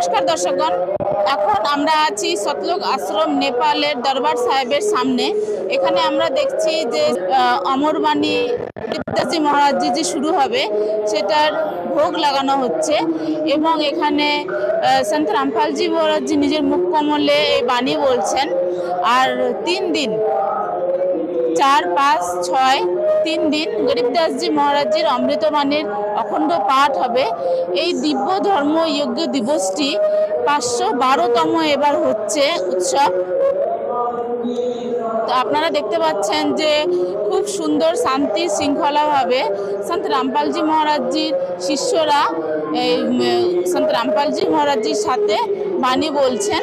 নমস্কার দর্শকগণ, এখন আমরা আছি সতলুজ আশ্রম নেপালের দরবার সাহেবের সামনে। এখানে আমরা দেখছি যে অমরবাণী গরিবদাসজি মহারাজজি যে শুরু হবে সেটার ভোগ লাগানো হচ্ছে এবং এখানে সন্ত রামপালজি মহারাজজি নিজের মুখ কমলে এই বাণী বলছেন। আর 3 দিন 4, 5, 6 3 দিন গরিবদাসজি মহারাজজির অমৃতবাণীর অখণ্ড পাঠ হবে। এই দিব্য ধর্ম যজ্ঞ দিবসটি 512তম এবার হচ্ছে উৎসব। তো আপনারা দেখতে পাচ্ছেন যে খুব সুন্দর শান্তি শৃঙ্খলাভাবে সন্ত রামপালজি মহারাজজির শিষ্যরা সন্ত রামপালজি মহারাজজির সাথে বাণী বলছেন।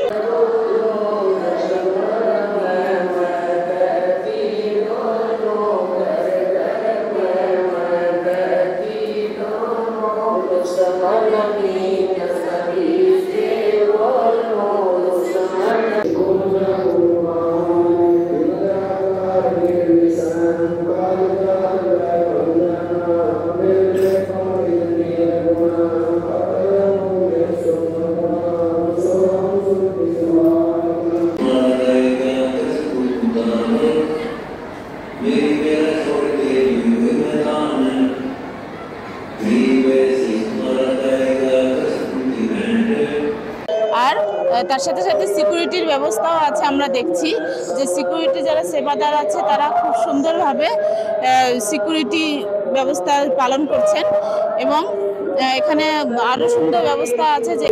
আর তার সাথে সাথে সিকিউরিটির ব্যবস্থাও আছে। আমরা দেখছি যে সিকিউরিটি যারা সেবাদার আছে তারা খুব সুন্দরভাবে সিকিউরিটি ব্যবস্থা পালন করছেন এবং এখানে আরও সুন্দর ব্যবস্থা আছে যে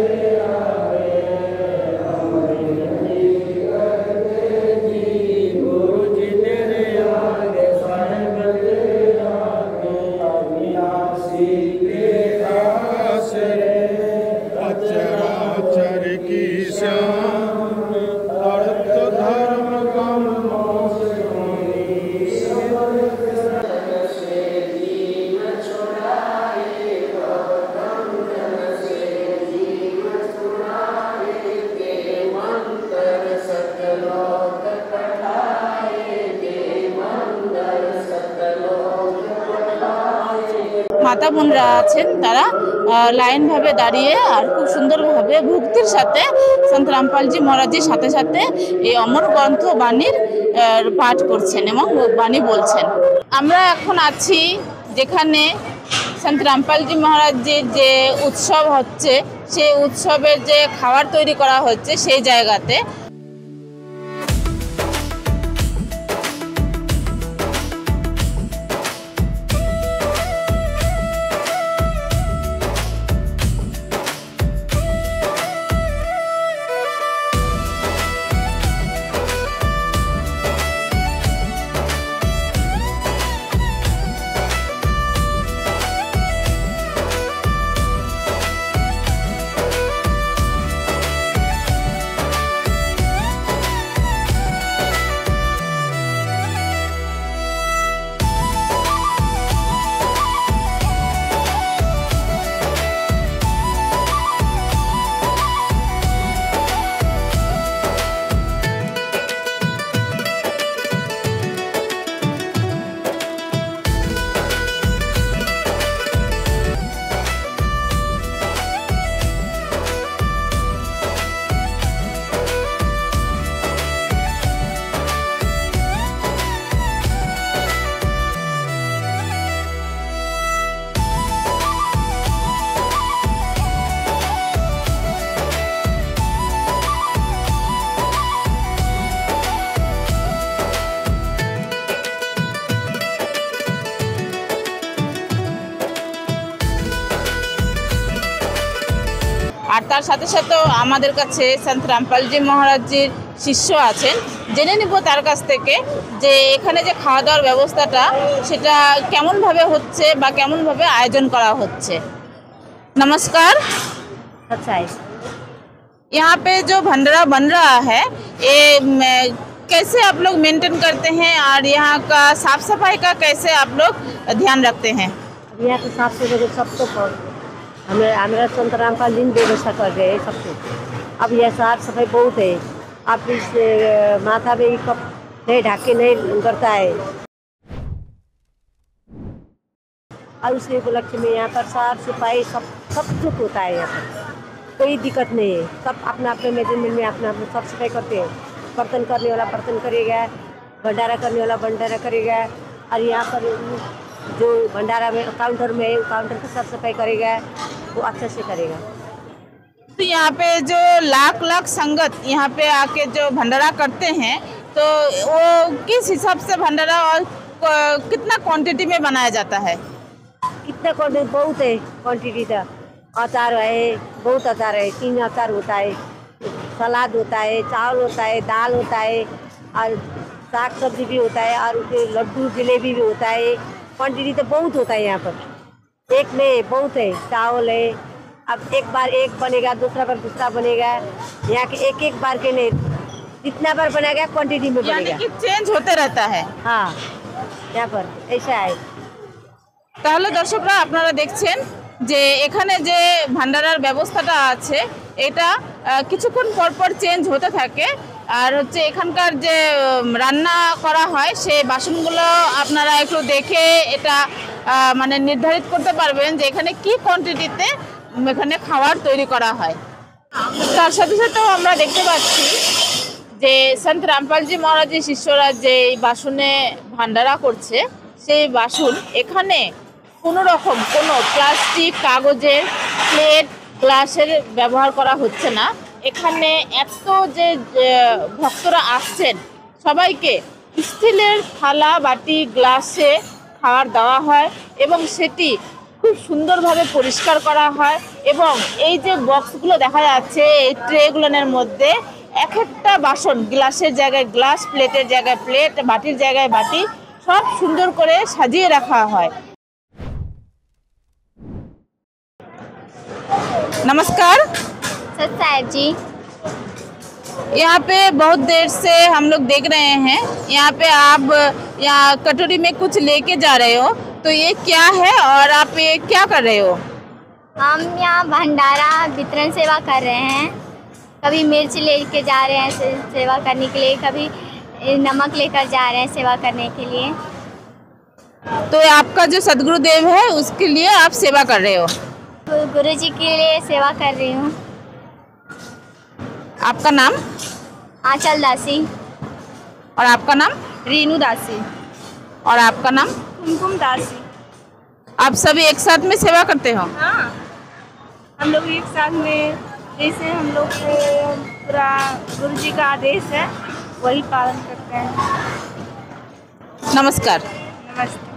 মাতা বোনরা আছেন, তারা লাইন ভাবে দাঁড়িয়ে আর খুব সুন্দরভাবে ভক্তির সাথে সন্ত রামপালজি মহারাজজির সাথে সাথে এই অমর গ্রন্থ বাণীর পাঠ করছেন এবং বাণী বলছেন। আমরা এখন আছি যেখানে সন্ত রামপালজি মহারাজজির যে উৎসব হচ্ছে সেই উৎসবের যে খাবার তৈরি করা হচ্ছে সেই জায়গাতে। আর তার সাথে সাথে আমাদের কাছে সন্ত রামপালজি মহারাজজির শিষ্য আছেন, জেনে নিব তার কাছ থেকে যে এখানে যে খাওয়া দাওয়ার ব্যবস্থাটা সেটা কেমনভাবে হচ্ছে বা কেমনভাবে আয়োজন করা হচ্ছে। नमस्कार। अच्छा है। यहाँ पे जो भंडारा बन रहा है ये कैसे आप लोग मेंटेन करते हैं और यहाँ का साफ सफाई का कैसे आप लोग ध्यान रखते हैं? यहाँ तो साफ सफाई सब तो हमारा संत रामपाल जी व्यवस्था कर रहे हैं सब कुछ। अब यह साफ सफाई बहुत है। अब इस माथा में कप नहीं ढक के नहीं करता है। और उसी उपलक्ष्य में यहाँ पर साफ सफाई सब कुछ होता है यहाँ पर। कोई दिक्कत नहीं है। सब अपना अपने मेजरमेंट में अपना अपना साफ सफाई करते हैं। बर्तन करने वाला बर्तन करेगा, भंडारा करने वाला भंडारा करेगा, और यहाँ पर जो भंडारा में काउंटर में काउंटर की साफ सफाई करेगा वो अच्छे से करेगा। तो यहाँ पे जो लाख लाख संगत यहाँ पे आके जो भंडारा करते हैं, तो वो किस हिसाब से भंडारा और कितना क्वांटिटी में बनाया जाता है? कितना क्वांटिटी? बहुत है क्वांटिटी। तो अचार है, बहुत अचार है, 3 अचार होता है, सलाद होता है, चावल होता है, दाल होता है, और साग सब्जी भी होता है, और लड्डू जलेबी भी होता है। क्वांटिटी तो बहुत होता है यहाँ पर, एक नहीं बहुत है। चावल है, अब एक बार एक बनेगा, दूसरा बार दूसरा बनेगा। यहाँ के एक बार के नहीं, जितना बार बनेगा क्वांटिटी में बनेगा। यानी कि चेंज होते रहता है। हाँ, यहाँ पर ऐसा है। তাহলে দর্শকরা আপনারা দেখছেন যে এখানে যে ভান্ডারার ব্যবস্থাটা আছে এটা কিছুক্ষণ পর পর চেঞ্জ হতে থাকে। আর হচ্ছে এখানকার যে রান্না করা হয় সেই বাসনগুলো আপনারা একটু দেখে এটা মানে নির্ধারিত করতে পারবেন যে এখানে কি কোয়ান্টিটিতে এখানে খাবার তৈরি করা হয়। তার সাথে সাথেও আমরা দেখতে পাচ্ছি যে সন্ত রামপালজি মহারাজের শিষ্যরা যে বাসনে ভান্ডারা করছে সেই বাসন এখানে কোনো রকম কোনো প্লাস্টিক, কাগজের, প্লেট, গ্লাসের ব্যবহার করা হচ্ছে না। এখানে এত যে ভক্তরা আসছেন সবাইকে স্টিলের থালা, বাটি, গ্লাসে খাবার দেওয়া হয় এবং সেটি খুব সুন্দরভাবে পরিষ্কার করা হয়। এবং এই যে বক্সগুলো দেখা যাচ্ছে এই ট্রেগুলোর মধ্যে এক একটা বাসন, গ্লাসের জায়গায় গ্লাস, প্লেটের জায়গায় প্লেট, বাটির জায়গায় বাটি, সব সুন্দর করে সাজিয়ে রাখা হয়। नमस्कार सत साहेब जी। यहाँ पे बहुत देर से हम लोग देख रहे हैं, यहाँ पे आप यहाँ कटोरी में कुछ लेके जा रहे हो, तो ये क्या है और आप ये क्या कर रहे हो? हम यहाँ भंडारा वितरण सेवा कर रहे हैं। कभी मिर्च लेके जा रहे हैं सेवा करने के लिए, कभी नमक लेकर जा रहे हैं सेवा करने के लिए। तो आपका जो सदगुरुदेव है उसके लिए आप सेवा कर रहे हो? गुरु जी के लिए सेवा कर रही हूँ। आपका नाम? आंचल दासी। और आपका नाम? रीनू दासी। और आपका नाम? कुमकुम दासी। आप सभी एक साथ में सेवा करते हो? हाँ, हम लोग एक साथ में, जैसे हम लोग को पूरा गुरु जी का आदेश है वही पालन करते हैं। नमस्कार। नमस्ते।